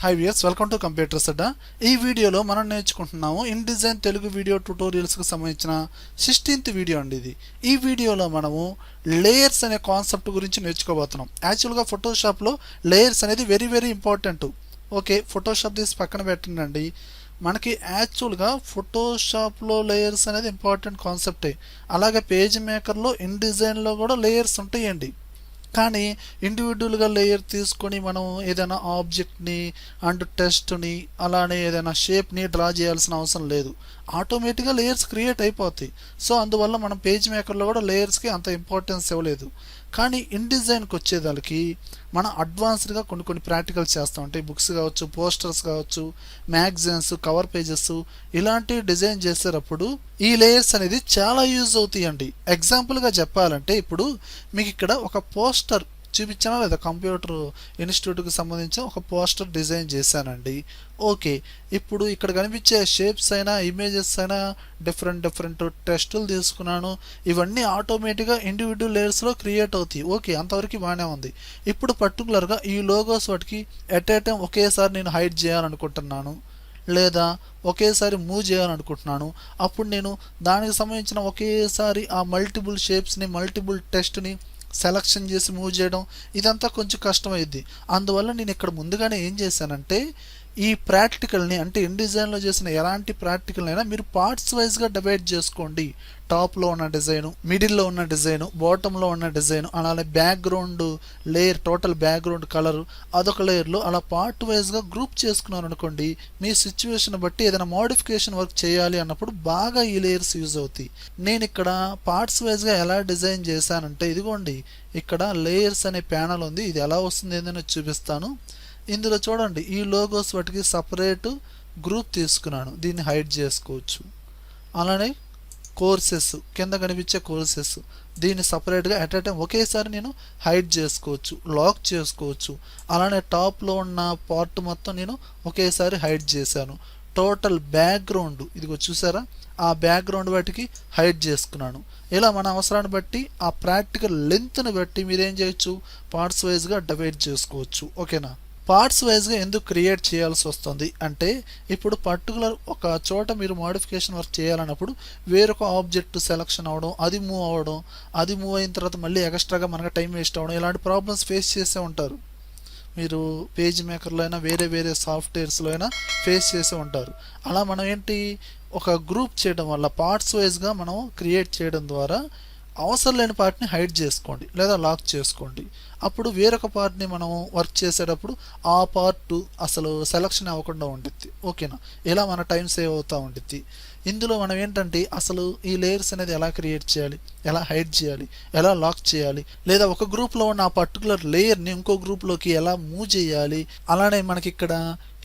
Hi viewers, welcome to computers Adda. ఈ వీడియోలో మనం నేర్చుకుంటున్నాము InDesign తెలుగు వీడియో ట్యుటోరియల్స్కి సంబంధించిన 16th వీడియో అండి ఇది. ఈ వీడియోలో మనము లేయర్స్ అనే కాన్సెప్ట్ గురించి నేర్చుకోబోతున్నాం. యాక్చువల్గా ఫోటోషాప్లో లేయర్స్ అనేది వెరీ ఇంపార్టెంట్. ఓకే, ఫోటోషాప్ తీసి పక్కన పెట్టండి. మనకి యాక్చువల్గా ఫోటోషాప్లో లేయర్స్ అనేది ఇంపార్టెంట్ కాన్సెప్టే. అలాగే పేజ్ మేకర్లో InDesignలో కూడా లేయర్స్ ఉంటాయండి. కానీ ఇండివిజువల్గా లేయర్ తీసుకొని మనం ఏదైనా ఆబ్జెక్ట్ని అండ్ టెస్ట్ని అలానే ఏదైనా షేప్ని డ్రా చేయాల్సిన అవసరం లేదు. ఆటోమేటిక్గా లేయర్స్ క్రియేట్ అయిపోతాయి. సో అందువల్ల మనం పేజ్ మేకర్లో కూడా లేయర్స్కి అంత ఇంపార్టెన్స్ ఇవ్వలేదు. కానీ InDesignకి వచ్చేదానికి మనం అడ్వాన్స్డ్గా కొన్ని ప్రాక్టికల్స్ చేస్తాం. అంటే బుక్స్ కావచ్చు, పోస్టర్స్ కావచ్చు, మ్యాగజైన్స్, కవర్ పేజెస్ ఇలాంటి డిజైన్ చేసేటప్పుడు ఈ లేయర్స్ అనేది చాలా యూజ్ అవుతాయండి. ఎగ్జాంపుల్గా చెప్పాలంటే ఇప్పుడు మీకు ఇక్కడ ఒక పోస్టర్ చూపించానా లేదా, కంప్యూటర్ ఇన్స్టిట్యూట్కి సంబంధించి ఒక పోస్టర్ డిజైన్ చేశానండి. ఓకే, ఇప్పుడు ఇక్కడ కనిపించే షేప్స్ అయినా ఇమేజెస్ అయినా డిఫరెంట్ టెస్టులు తీసుకున్నాను. ఇవన్నీ ఆటోమేటిక్గా ఇండివిజువల్ లేయర్స్లో క్రియేట్ అవుతాయి. ఓకే, అంతవరకు బాగానే ఉంది. ఇప్పుడు పర్టికులర్గా ఈ లోగోస్ వాటికి ఎట్ ఏ టైం ఒకేసారి నేను హైడ్ చేయాలనుకుంటున్నాను, లేదా ఒకేసారి మూవ్ చేయాలనుకుంటున్నాను. అప్పుడు నేను దానికి సంబంధించిన ఒకేసారి ఆ మల్టిపుల్ షేప్స్ని మల్టిపుల్ టెస్ట్ని సెలక్షన్ చేసి మూవ్ చేయడం ఇదంతా కొంచెం కష్టమైద్ది. అందువల్ల నేను ఇక్కడ ముందుగానే ఏం చేశానంటే ఈ ప్రాక్టికల్ని అంటే InDesignలో చేసిన ఎలాంటి ప్రాక్టికల్ అయినా మీరు పార్ట్స్ వైజ్గా డివైడ్ చేసుకోండి. టాప్లో ఉన్న డిజైను, మిడిల్లో ఉన్న డిజైను, బాటంలో ఉన్న డిజైను, అలానే background layer, total background colour అదొక లేయర్లో అలా పార్ట్ వైజ్గా గ్రూప్ చేసుకున్నాను అనుకోండి. మీ సిచ్యువేషన్ బట్టి ఏదైనా మోడిఫికేషన్ వర్క్ చేయాలి అన్నప్పుడు బాగా ఈ లేయర్స్ యూజ్ అవుతాయి. నేను ఇక్కడ పార్ట్స్ వైజ్గా ఎలా డిజైన్ చేశానంటే ఇదిగోండి, ఇక్కడ లేయర్స్ అనే ప్యానల్ ఉంది. ఇది ఎలా వస్తుంది ఏందని చూపిస్తాను. ఇందులో చూడండి, ఈ లోగోస్ వాటికి సపరేట్ గ్రూప్ తీసుకున్నాను. దీన్ని హైడ్ చేసుకోవచ్చు. అలానే కోర్సెస్ కింద కనిపించే కోర్సెస్ దీన్ని సపరేట్గా ఎట్ ఏ టైం ఒకేసారి నేను హైడ్ చేసుకోవచ్చు, లాక్ చేసుకోవచ్చు. అలానే టాప్లో ఉన్న పార్ట్ మొత్తం నేను ఒకేసారి హైడ్ చేశాను. టోటల్ బ్యాక్గ్రౌండ్ ఇదిగో చూసారా, ఆ బ్యాక్గ్రౌండ్ వాటికి హైడ్ చేసుకున్నాను. ఇలా మన అవసరాన్ని బట్టి ఆ ప్రాక్టికల్ లెంత్ని బట్టి మీరేం చేయొచ్చు, పార్ట్స్ వైజ్గా డివైడ్ చేసుకోవచ్చు. ఓకేనా. పార్ట్స్ వైజ్గా ఎందుకు క్రియేట్ చేయాల్సి వస్తుంది అంటే ఇప్పుడు పర్టికులర్ ఒక చోట మీరు మోడిఫికేషన్ వర్క్ చేయాలన్నప్పుడు వేరొక ఆబ్జెక్ట్ సెలెక్షన్ అవ్వడం, అది మూవ్ అయిన తర్వాత మళ్ళీ ఎక్స్ట్రాగా మనకు టైం వేస్ట్ అవ్వడం, ఇలాంటి ప్రాబ్లమ్స్ ఫేస్ చేసే ఉంటారు. మీరు పేజ్ మేకర్లో అయినా వేరే సాఫ్ట్వేర్స్లో అయినా ఫేస్ చేసే ఉంటారు. అలా మనం ఏంటి, ఒక గ్రూప్ చేయడం వల్ల పార్ట్స్ వైజ్గా మనం క్రియేట్ చేయడం ద్వారా అవసరం లేని పార్ట్ని హైడ్ చేసుకోండి లేదా లాక్ చేసుకోండి. అప్పుడు వేరొక పార్ట్ని మనం వర్క్ చేసేటప్పుడు ఆ పార్ట్ అసలు సెలక్షన్ అవ్వకుండా ఉండిద్ది. ఓకేనా. ఇలా మన టైం సేవ్ అవుతూ ఉండిద్ది. ఇందులో మనం ఏంటంటే అసలు ఈ లేయర్స్ అనేది ఎలా క్రియేట్ చేయాలి, ఎలా హైడ్ చేయాలి, ఎలా లాక్ చేయాలి, లేదా ఒక గ్రూప్లో ఉన్న ఆ పర్టికులర్ లేయర్ని ఇంకో గ్రూప్లోకి ఎలా మూవ్ చేయాలి. అలానే మనకి ఇక్కడ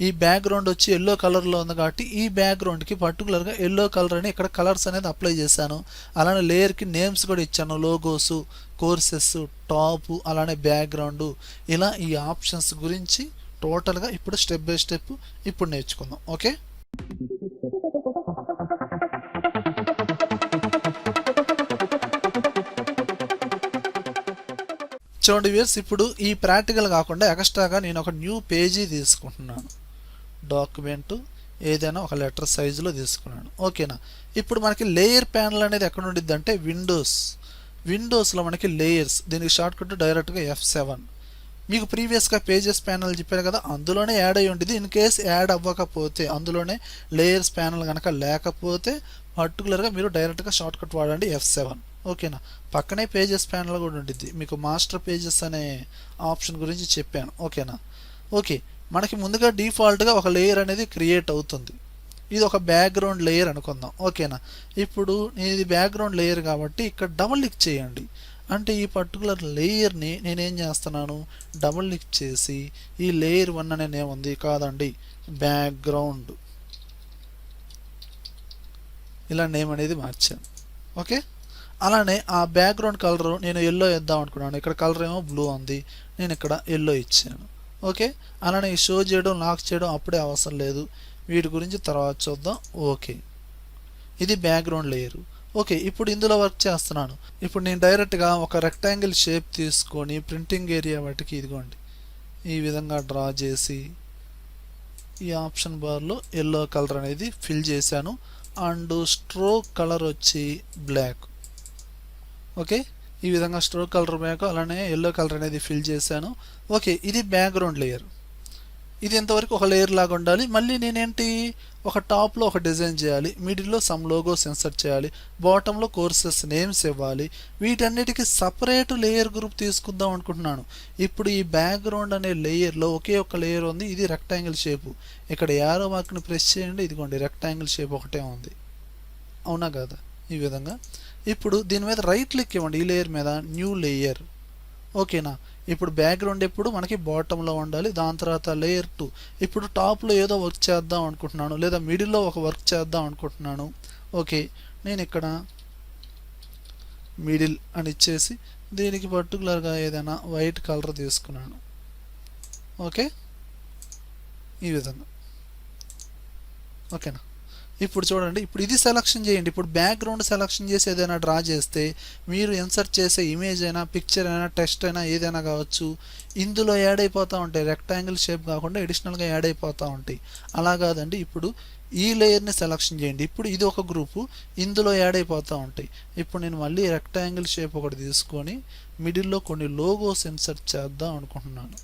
ఈ బ్యాక్గ్రౌండ్ వచ్చి ఎల్లో కలర్లో ఉంది కాబట్టి ఈ బ్యాక్గ్రౌండ్కి పర్టికులర్గా ఎల్లో కలర్ అని ఇక్కడ కలర్స్ అనేది అప్లై చేశాను. అలానే లేయర్కి నేమ్స్ కూడా ఇచ్చాను, లోగోస్, కోర్సెస్, టాప్, అలానే బ్యాక్గ్రౌండ్. ఇలా ఈ ఆప్షన్స్ గురించి టోటల్గా ఇప్పుడు స్టెప్ బై స్టెప్ ఇప్పుడు నేర్చుకుందాం. ఓకే, చూడండి వ్యూయర్స్, ఇప్పుడు ఈ ప్రాక్టికల్ కాకుండా ఎక్స్ట్రాగా నేను ఒక న్యూ పేజీ తీసుకుంటున్నాను. డాక్యుమెంట్ ఏదైనా ఒక లెటర్ సైజులో తీసుకున్నాను. ఓకేనా. ఇప్పుడు మనకి లేయర్ ప్యానల్ అనేది ఎక్కడ ఉండిద్ది అంటే విండోస్లో మనకి లేయర్స్, దీనికి షార్ట్ కట్ డైరెక్ట్గా F7. మీకు ప్రీవియస్గా పేజెస్ ప్యానల్ చెప్పాను కదా, అందులోనే యాడ్ అయ్యి ఉంటుంది. ఇన్ కేస్ యాడ్ అవ్వకపోతే, అందులోనే లేయర్స్ ప్యానల్ కనుక లేకపోతే పర్టికులర్గా మీరు డైరెక్ట్గా షార్ట్ కట్ వాడండి F7. ఓకేనా. పక్కనే పేజెస్ ప్యానల్ కూడా ఉంటుంది. మీకు మాస్టర్ పేజెస్ అనే ఆప్షన్ గురించి చెప్పాను. ఓకేనా. ఓకే, మనకి ముందుగా డిఫాల్ట్గా ఒక లేయర్ అనేది క్రియేట్ అవుతుంది. ఇది ఒక బ్యాక్గ్రౌండ్ లేయర్ అనుకుందాం. ఓకేనా. ఇప్పుడు ఇది బ్యాక్గ్రౌండ్ లేయర్ కాబట్టి ఇక్కడ డబుల్ క్లిక్ చేయండి. అంటే ఈ పర్టికులర్ లేయర్ని నేనేం చేస్తున్నాను, డబుల్ క్లిక్ చేసి ఈ లేయర్ 1 అనే నేమ్ ఉంది కాదండి, బ్యాక్గ్రౌండ్, ఇలా నేమ్ అనేది మార్చాను. ఓకే. అలానే ఆ బ్యాక్గ్రౌండ్ కలర్ నేను ఎల్లో వేద్దాం అనుకున్నాను. ఇక్కడ కలర్ ఏమో బ్లూ ఉంది, నేను ఇక్కడ ఎల్లో ఇచ్చాను. ఓకే. అలానే షో చేయడం, లాక్ చేయడం అప్పుడే అవసరం లేదు, వీటి గురించి తర్వాత చూద్దాం. ఓకే, ఇది బ్యాక్గ్రౌండ్ లేయరు. ఓకే, ఇప్పుడు ఇందులో వర్క్ చేస్తున్నాను. ఇప్పుడు నేను డైరెక్ట్గా ఒక రెక్టాంగిల్ షేప్ తీసుకొని ప్రింటింగ్ ఏరియా వాటికి ఇదిగోండి ఈ విధంగా డ్రా చేసి ఈ ఆప్షన్ బార్లో ఎల్లో కలర్ అనేది ఫిల్ చేశాను అండ్ స్ట్రోక్ కలర్ వచ్చి బ్లాక్. ఓకే, ఈ విధంగా స్ట్రోక్ కలర్ బ్లాక్ అలానే ఎల్లో కలర్ అనేది ఫిల్ చేశాను. ఓకే, ఇది బ్యాక్గ్రౌండ్ లేయర్. ఇది ఎంతవరకు ఒక లేయర్ లాగా ఉండాలి. మళ్ళీ నేనేంటి ఒక టాప్లో ఒక డిజైన్ చేయాలి, మిడిల్లో సమ్ లోగోస్ ఇన్సర్ట్ చేయాలి, బాటంలో కోర్సెస్ నేమ్స్ ఇవ్వాలి. వీటన్నిటికీ సపరేట్ లేయర్ గ్రూప్ తీసుకుందాం అనుకుంటున్నాను. ఇప్పుడు ఈ బ్యాక్గ్రౌండ్ అనే లేయర్లో ఒకే ఒక లేయర్ ఉంది, ఇది రెక్టాంగిల్ షేపు. ఇక్కడ యారో మార్క్ని ప్రెస్ చేయండి, ఇదిగోండి రెక్టాంగిల్ షేప్ ఒకటే ఉంది, అవునా కదా? ఈ విధంగా ఇప్పుడు దీని మీద రైట్ క్లిక్ ఇవ్వండి, ఈ లేయర్ మీద న్యూ లేయర్. ఓకేనా? ఇప్పుడు బ్యాక్గ్రౌండ్ ఎప్పుడు మనకి బాటంలో ఉండాలి, దాని తర్వాత లేయర్ 2. ఇప్పుడు టాప్లో ఏదో వర్క్ చేద్దాం అనుకుంటున్నాను, లేదా మిడిల్లో ఒక వర్క్ చేద్దాం అనుకుంటున్నాను. ఓకే, నేను ఇక్కడ మిడిల్ అని ఇచ్చేసి దీనికి పర్టికులర్గా ఏదైనా వైట్ కలర్ తీసుకున్నాను. ఓకే, ఈ విధంగా. ఓకేనా? ఇప్పుడు చూడండి, ఇప్పుడు ఇది సెలక్షన్ చేయండి. ఇప్పుడు బ్యాక్గ్రౌండ్ సెలక్షన్ చేసి ఏదైనా డ్రా చేస్తే మీరు ఇన్సర్ట్ చేసే ఇమేజ్ అయినా, పిక్చర్ అయినా, టెక్స్ట్ అయినా ఏదైనా కావచ్చు, ఇందులో యాడ్ అయిపోతూ ఉంటాయి. రెక్టాంగిల్ షేప్ కాకుండా ఎడిషనల్గా యాడ్ అయిపోతూ ఉంటాయి. అలా కాదండి, ఇప్పుడు ఈ లేయర్ని సెలక్షన్ చేయండి. ఇప్పుడు ఇది ఒక గ్రూపు, ఇందులో యాడ్ అయిపోతూ ఉంటాయి. ఇప్పుడు నేను మళ్ళీ రెక్టాంగిల్ షేప్ ఒకటి తీసుకొని మిడిల్లో కొన్ని లోగోస్ ఇన్సర్ట్ చేద్దాం అనుకుంటున్నాను.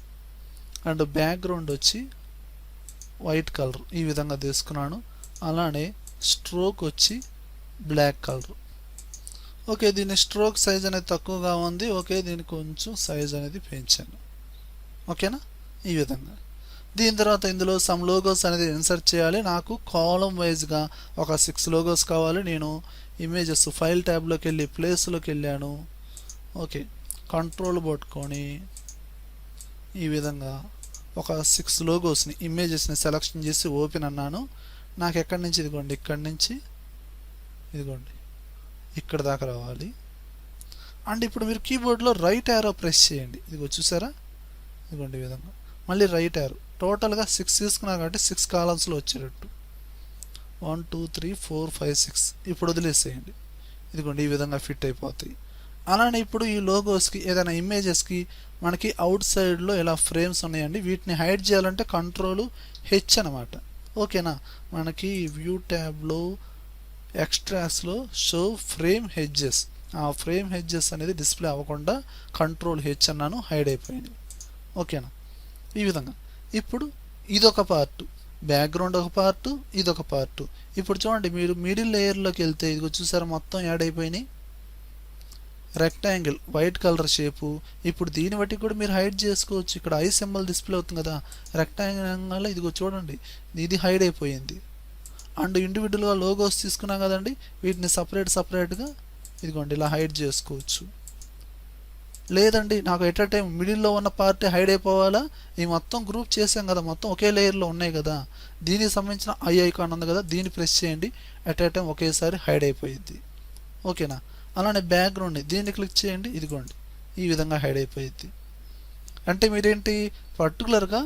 అండ్ బ్యాక్గ్రౌండ్ వచ్చి వైట్ కలర్ ఈ విధంగా తీసుకున్నాను. అలానే స్ట్రోక్ వచ్చి బ్లాక్ కలర్. ఓకే, దీని స్ట్రోక్ సైజ్ అనేది తక్కువగా ఉంది. ఓకే, దీనికి కొంచెం సైజ్ అనేది పెంచాను. ఓకేనా? ఈ విధంగా. దీని తర్వాత ఇందులో సమ్ లోగోస్ అనేది ఇన్సర్ట్ చేయాలి. నాకు కాలం వైజ్గా ఒక 6 లోగోస్ కావాలి. నేను ఇమేజెస్ ఫైల్ ట్యాబ్లోకి వెళ్ళి ప్లేస్లోకి వెళ్ళాను. ఓకే, కంట్రోల్ పట్టుకొని ఈ విధంగా ఒక 6 లోగోస్ని, ఇమేజెస్ని సెలెక్షన్ చేసి ఓపెన్ అన్నాను. నాకు ఎక్కడి నుంచి, ఇదిగోండి ఇక్కడి నుంచి, ఇదిగోండి ఇక్కడ దాకా రావాలి. అండ్ ఇప్పుడు మీరు కీబోర్డ్లో రైట్ యారో ప్రెస్ చేయండి. ఇదిగో చూసారా, ఇదిగోండి ఈ విధంగా. మళ్ళీ రైట్ యారో. టోటల్గా 6 తీసుకున్నా కాబట్టి 6 కాలమ్స్లో వచ్చేటట్టు 1 2 3 4 5 6. ఇప్పుడు వదిలేసేయండి. ఇదిగోండి ఈ విధంగా ఫిట్ అయిపోతాయి. అలానే ఇప్పుడు ఈ లోగోస్కి ఏదైనా ఇమేజెస్కి మనకి అవుట్ సైడ్లో ఇలా ఫ్రేమ్స్ ఉన్నాయండి. వీటిని హైడ్ చేయాలంటే కంట్రోల్ హెచ్ అనమాట. ఓకేనా? మనకి వ్యూ ట్యాబ్లో ఎక్స్ట్రాస్లో షో ఫ్రేమ్ హెడ్జెస్, ఆ ఫ్రేమ్ హెడ్జెస్ అనేది డిస్ప్లే అవ్వకుండా కంట్రోల్ హెచ్ అన్నాను, హైడ్ అయిపోయింది. ఓకేనా? ఈ విధంగా. ఇప్పుడు ఇదొక పార్ట్, బ్యాక్గ్రౌండ్ ఒక పార్ట్, ఇదొక పార్ట్. ఇప్పుడు చూడండి, మీరు మిడిల్ లేయర్లోకి వెళ్తే ఇదిగో చూసారా మొత్తం యాడ్ అయిపోయినాయి. Rectangle white colour shape. ఇప్పుడు దీన్ని బట్టి కూడా మీరు హైడ్ చేసుకోవచ్చు. ఇక్కడ ఐ సింబల్ డిస్ప్లే అవుతుంది కదా, రెక్టాంగిల్ ఇదిగో చూడండి ఇది హైడ్ అయిపోయింది. అండ్ ఇండివిజువల్గా లోగోస్ తీసుకున్నాం కదండి, వీటిని సపరేట్గా ఇదిగోండి ఇలా హైడ్ చేసుకోవచ్చు. లేదండి నాకు ఎట్ అ టైం మిడిల్లో ఉన్న పార్టీ హైడ్ అయిపోవాలా, ఈ మొత్తం గ్రూప్ చేసాం కదా, మొత్తం ఒకే లేయర్లో ఉన్నాయి కదా, దీనికి సంబంధించిన ఐ ఐకాన్ ఉంది కదా, దీన్ని ప్రెస్ చేయండి. ఎట్ అ టైం ఒకేసారి హైడ్ అయిపోయింది. ఓకేనా? అలానే బ్యాక్గ్రౌండ్ని దీన్ని క్లిక్ చేయండి, ఇదిగోండి ఈ విధంగా హైడ్ అయిపోయింది. అంటే మీరేంటి పర్టికులర్గా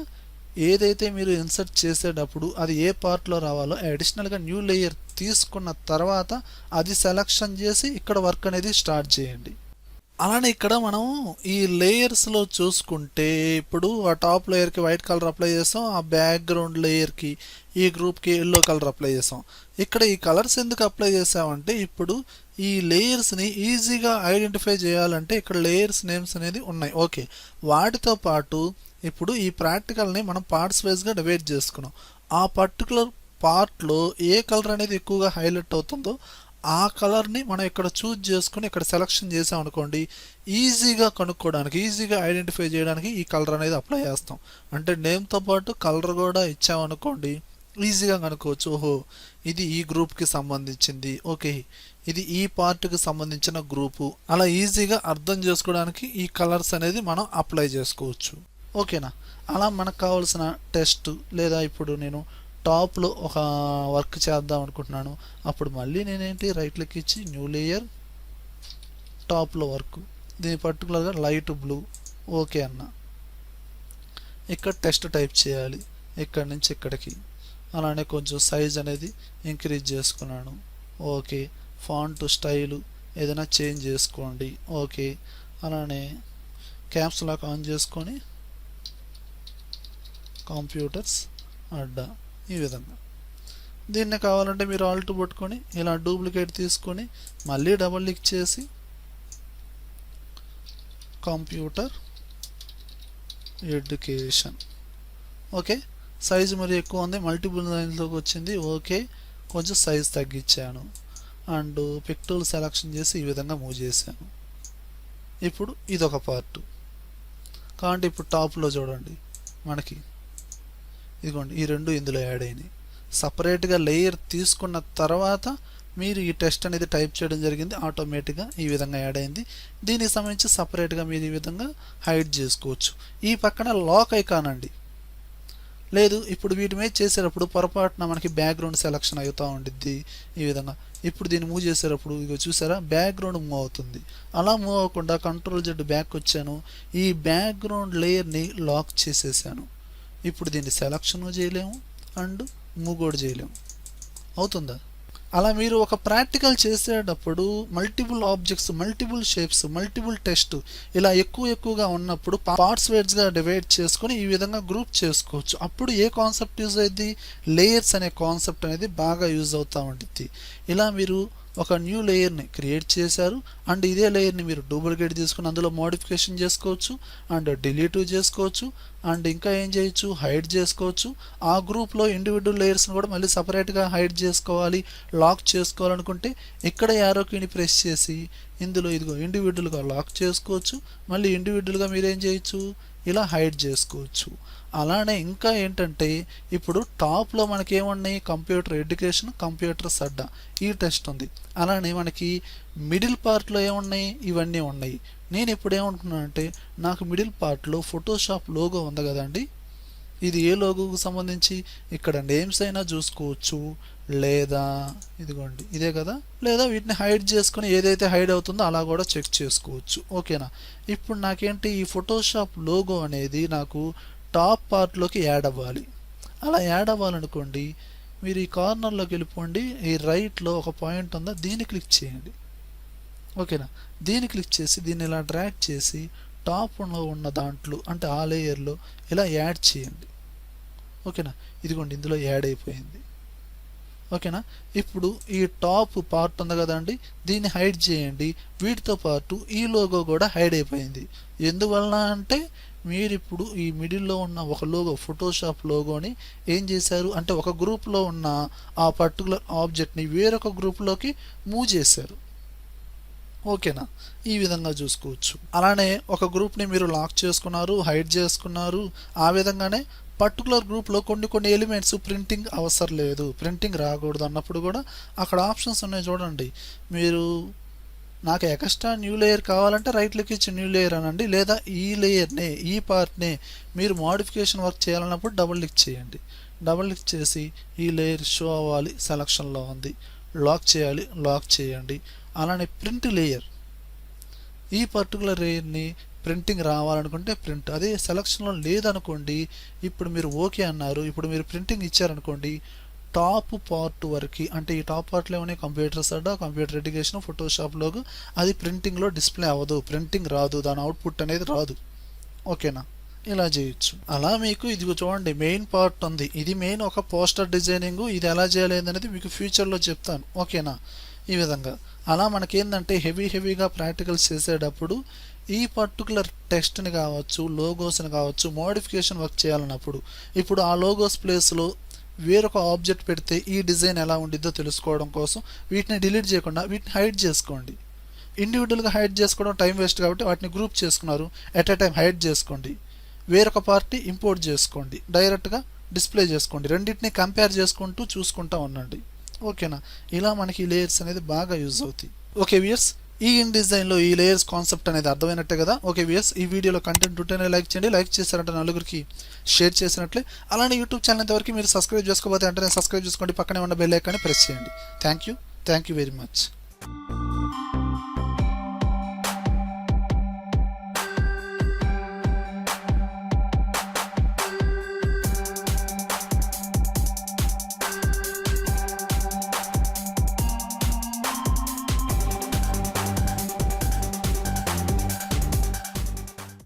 ఏదైతే మీరు ఇన్సర్ట్ చేసేటప్పుడు అది ఏ పార్ట్లో రావాలో అడిషనల్గా న్యూ లేయర్ తీసుకున్న తర్వాత అది సెలక్షన్ చేసి ఇక్కడ వర్క్ అనేది స్టార్ట్ చేయండి. అలానే ఇక్కడ మనం ఈ లేయర్స్లో చూసుకుంటే ఇప్పుడు ఆ టాప్ లేయర్కి వైట్ కలర్ అప్లై చేస్తాం, ఆ బ్యాక్గ్రౌండ్ లేయర్కి ఈ గ్రూప్కి ఎల్లో కలర్ అప్లై చేస్తాం. ఇక్కడ ఈ కలర్స్ ఎందుకు అప్లై చేసామంటే ఇప్పుడు ఈ లేయర్స్ని ఈజీగా ఐడెంటిఫై చేయాలంటే ఇక్కడ లేయర్స్ నేమ్స్ అనేది ఉన్నాయి. ఓకే, వాటితో పాటు ఇప్పుడు ఈ ప్రాక్టికల్ని మనం పార్ట్స్ వైజ్గా డివైడ్ చేసుకున్నాం. ఆ పర్టికులర్ పార్ట్లో ఏ కలర్ అనేది ఎక్కువగా హైలైట్ అవుతుందో ఆ కలర్ని మనం ఇక్కడ చూజ్ చేసుకుని ఇక్కడ సెలెక్షన్ చేసాం అనుకోండి, ఈజీగా కనుక్కోవడానికి, ఈజీగా ఐడెంటిఫై చేయడానికి ఈ కలర్ అనేది అప్లై చేస్తాం. అంటే నేమ్తో పాటు కలర్ కూడా ఇచ్చామనుకోండి, ఈజీగా కనుక్కోవచ్చు. ఓహో ఇది ఈ గ్రూప్కి సంబంధించింది, ఓకే ఇది ఈ పార్ట్కి సంబంధించిన గ్రూపు, అలా ఈజీగా అర్థం చేసుకోవడానికి ఈ కలర్స్ అనేది మనం అప్లై చేసుకోవచ్చు. ఓకేనా? అలా మనకు కావాల్సిన టెస్ట్ లేదా ఇప్పుడు నేను టాప్లో ఒక వర్క్ చేద్దాం అనుకుంటున్నాను, అప్పుడు మళ్ళీ నేనేంటి రైట్ క్లిక్ ఇచ్చి న్యూ లేయర్, టాప్లో వర్క్, దీని పర్టికులర్గా లైట్ బ్లూ. ఓకే అన్న, ఇక్కడ టెస్ట్ టైప్ చేయాలి ఇక్కడి నుంచి ఇక్కడికి. అలానే కొంచెం సైజ్ అనేది ఇంక్రీజ్ చేసుకున్నాను. ఓకే, ఫాంట్ స్టైలు ఏదైనా చేంజ్ చేసుకోండి. ఓకే, అలానే క్యాప్స్ లాక్ ఆన్ చేసుకొని కంప్యూటర్స్ అడ్డా ఈ విధంగా. దీన్ని కావాలంటే మీరు ఆల్ట్ పట్టుకొని ఇలా డూప్లికేట్ తీసుకొని మళ్ళీ డబుల్ క్లిక్ చేసి కంప్యూటర్ ఎడ్యుకేషన్. ఓకే, సైజు మరి ఎక్కువ ఉంది, మల్టిపుల్ లైన్స్లోకి వచ్చింది. ఓకే, కొంచెం సైజ్ తగ్గించాను అండ్ పిక్టోల్ సెలెక్షన్ చేసి ఈ విధంగా మూవ్ చేశాను. ఇప్పుడు ఇదొక పార్ట్. కాబట్టి ఇప్పుడు టాప్లో చూడండి మనకి ఇదిగోండి ఈ రెండు ఇందులో యాడ్ అయినాయి. సపరేట్గా లేయర్ తీసుకున్న తర్వాత మీరు ఈ టెక్స్ట్ అనేది టైప్ చేయడం జరిగింది, ఆటోమేటిక్గా ఈ విధంగా యాడ్ అయింది. దీనికి సంబంధించి సపరేట్గా మీరు ఈ విధంగా హైడ్ చేసుకోవచ్చు. ఈ పక్కన లాక్ ఐకాన్ అండి. లేదు ఇప్పుడు వీటి మీద చేసేటప్పుడు పొరపాటున మనకి బ్యాక్గ్రౌండ్ సెలెక్షన్ అవుతూ ఉండిద్ది ఈ విధంగా. ఇప్పుడు దీన్ని మూవ్ చేసేటప్పుడు ఇక చూసారా బ్యాక్గ్రౌండ్ మూవ్ అవుతుంది. అలా మూవ్ అవ్వకుండా Ctrl+Z బ్యాక్ వచ్చాను, ఈ బ్యాక్గ్రౌండ్ లేయర్ని లాక్ చేసేసాను. ఇప్పుడు దీన్ని సెలెక్షన్ చేయలేము అండ్ మూవ్ కూడా చేయలేము. అవుతుందా? అలా మీరు ఒక ప్రాక్టికల్ చేసేటప్పుడు multiple objects, multiple shapes, multiple text ఇలా ఎక్కువగా ఉన్నప్పుడు పార్ట్స్ వైజ్గా డివైడ్ చేసుకొని ఈ విధంగా గ్రూప్ చేసుకోవచ్చు. అప్పుడు ఏ కాన్సెప్ట్ యూజ్ అయ్యింది? లేయర్స్ అనే కాన్సెప్ట్ అనేది బాగా యూజ్ అవుతూ ఉంటుంది. ఇలా మీరు ఒక న్యూ లేయర్ని క్రియేట్ చేశారు అండ్ ఇదే లేయర్ని మీరు డూప్లికేట్ తీసుకుని అందులో మోడిఫికేషన్ చేసుకోవచ్చు అండ్ డిలీట్ చేసుకోవచ్చు అండ్ ఇంకా ఏం చేయొచ్చు, హైడ్ చేసుకోవచ్చు. ఆ గ్రూప్లో ఇండివిజువల్ లేయర్స్ని కూడా మళ్ళీ సపరేట్గా హైడ్ చేసుకోవాలి, లాక్ చేసుకోవాలనుకుంటే ఇక్కడ యారో కీని ప్రెస్ చేసి ఇందులో ఇదిగో ఇండివిజువల్గా లాక్ చేసుకోవచ్చు. మళ్ళీ ఇండివిజువల్గా మీరు ఏం చేయొచ్చు, ఇలా హైడ్ చేసుకోవచ్చు. అలానే ఇంకా ఏంటంటే ఇప్పుడు టాప్లో మనకి ఏమున్నాయి, కంప్యూటర్ ఎడ్యుకేషన్, కంప్యూటర్స్ అడ్డా ఈ టెక్స్ట్ ఉంది. అలానే మనకి మిడిల్ పార్ట్లో ఏమున్నాయి, ఇవన్నీ ఉన్నాయి. నేను ఇప్పుడు ఏమనుకున్నానంటే నాకు మిడిల్ పార్ట్లో ఫోటోషాప్ లోగో ఉంది కదండి, ఇది ఏ లోగోకు సంబంధించి ఇక్కడ నేమ్స్ అయినా చూసుకోవచ్చు లేదా ఇదిగోండి ఇదే కదా, లేదా వీటిని హైడ్ చేసుకొని ఏదైతే హైడ్ అవుతుందో అలా కూడా చెక్ చేసుకోవచ్చు. ఓకేనా? ఇప్పుడు నాకేంటి ఈ ఫోటోషాప్ లోగో అనేది నాకు టాప్ పార్ట్లోకి యాడ్ అవ్వాలి. అలా యాడ్ అవ్వాలనుకోండి మీరు ఈ కార్నర్లోకి వెళ్ళిపోండి, ఈ రైట్లో ఒక పాయింట్ ఉందా దీన్ని క్లిక్ చేయండి. ఓకేనా? దీన్ని క్లిక్ చేసి దీన్ని ఇలా డ్రాగ్ చేసి టాప్లో ఉన్న దాంట్లో అంటే ఆ లేయర్లో ఇలా యాడ్ చేయండి. ఓకేనా? ఇదిగోండి ఇందులో యాడ్ అయిపోయింది. ఓకేనా? ఇప్పుడు ఈ టాప్ పార్ట్ ఉంది కదండి, దీన్ని హైడ్ చేయండి. వీటితో పాటు ఈ లోగో కూడా హైడ్ అయిపోయింది. ఎందువలన అంటే మీరు ఇప్పుడు ఈ మిడిల్లో ఉన్న ఒక లోగో ఫోటోషాప్ లోగోని ఏం చేశారు అంటే ఒక గ్రూప్లో ఉన్న ఆ పర్టికులర్ ఆబ్జెక్ట్ని వేరొక గ్రూప్లోకి మూవ్ చేశారు. ఓకేనా? ఈ విధంగా చూసుకోవచ్చు. అలానే ఒక గ్రూప్ని మీరు లాక్ చేసుకున్నారు, హైడ్ చేసుకున్నారు. ఆ విధంగానే పర్టికులర్ గ్రూప్లో కొన్ని ఎలిమెంట్స్ ప్రింటింగ్ అవసరం లేదు, ప్రింటింగ్ రాకూడదు అన్నప్పుడు కూడా అక్కడ ఆప్షన్స్ ఉన్నాయి చూడండి. మీరు నాకు ఎక్స్ట్రా న్యూ లేయర్ కావాలంటే రైట్ క్లిక్ ఇచ్చి న్యూ లేయర్ అనండి, లేదా ఈ లేయర్నే ఈ పార్ట్నే మీరు మోడిఫికేషన్ వర్క్ చేయాలన్నప్పుడు డబుల్ క్లిక్ చేయండి. డబుల్ క్లిక్ చేసి ఈ లేయర్ షో అవ్వాలి, సెలక్షన్లో ఉంది, లాక్ చేయాలి, లాక్ చేయండి. అలానే ప్రింట్ లేయర్, ఈ పర్టికులర్ లేయర్ని ప్రింటింగ్ రావాలనుకుంటే ప్రింట్, అదే సెలక్షన్లో లేదనుకోండి ఇప్పుడు మీరు ఓకే అన్నారు, ఇప్పుడు మీరు ప్రింటింగ్ ఇచ్చారనుకోండి టాప్ పార్ట్ వరకు అంటే ఈ టాప్ పార్ట్లో ఏమైనా కంప్యూటర్స్ అడ్డా, కంప్యూటర్ ఎడ్యుకేషన్, ఫోటోషాప్లోకి అది ప్రింటింగ్లో డిస్ప్లే అవ్వదు, ప్రింటింగ్ రాదు, దాని అవుట్పుట్ అనేది రాదు. ఓకేనా? ఇలా చేయొచ్చు. అలా మీకు ఇది చూడండి మెయిన్ పార్ట్ ఉంది, ఇది మెయిన్ ఒక పోస్టర్ డిజైనింగ్, ఇది ఎలా చేయాలి అనేది మీకు ఫ్యూచర్లో చెప్తాను. ఓకేనా? ఈ విధంగా అలా మనకేందంటే హెవీగా ప్రాక్టికల్స్ చేసేటప్పుడు ఈ పర్టికులర్ టెక్స్ట్ని కావచ్చు, లోగోస్ని కావచ్చు మోడిఫికేషన్ వర్క్ చేయాలన్నప్పుడు ఇప్పుడు ఆ లోగోస్ ప్లేస్లో వేరొక ఆబ్జెక్ట్ పెడితే ఈ డిజైన్ ఎలా ఉండిద్దో తెలుసుకోవడం కోసం వీటిని డిలీట్ చేయకుండా వీటిని హైడ్ చేసుకోండి. ఇండివిజువల్గా హైడ్ చేసుకోవడం టైం వేస్ట్ కాబట్టి వాటిని గ్రూప్ చేసుకున్నారు, ఎట్ ఏ టైం హైడ్ చేసుకోండి. వేరొక పార్టీ ఇంపోర్ట్ చేసుకోండి, డైరెక్ట్గా డిస్ప్లే చేసుకోండి. రెండింటిని కంపేర్ చేసుకుంటూ చూసుకుంటూ ఉండండి. ఓకేనా? ఇలా మనకి ఈ లేయర్స్ అనేది బాగా యూజ్ అవుతాయి. ఓకే వ్యూయర్స్, ఈ InDesignలో ఈ లేయర్స్ కాన్సెప్ట్ అనేది అర్థమైనట్టే కదా. ఓకే వ్యూయర్స్, ఈ వీడియోలో కంటెంట్ ఉంటేనే లైక్ చేయండి, లైక్ చేశారంటే నలుగురికి షేర్ చేసినట్లే. అలానే యూట్యూబ్ ఛానల్ ఇంతవరకు మీరు సబ్స్క్రైబ్ చేసుకోకపోతే వెంటనే సబ్స్క్రైబ్ చేసుకోండి, పక్కనే ఉన్న బెల్ ఐకాన్ని ప్రెస్ చేయండి. Thank you very much.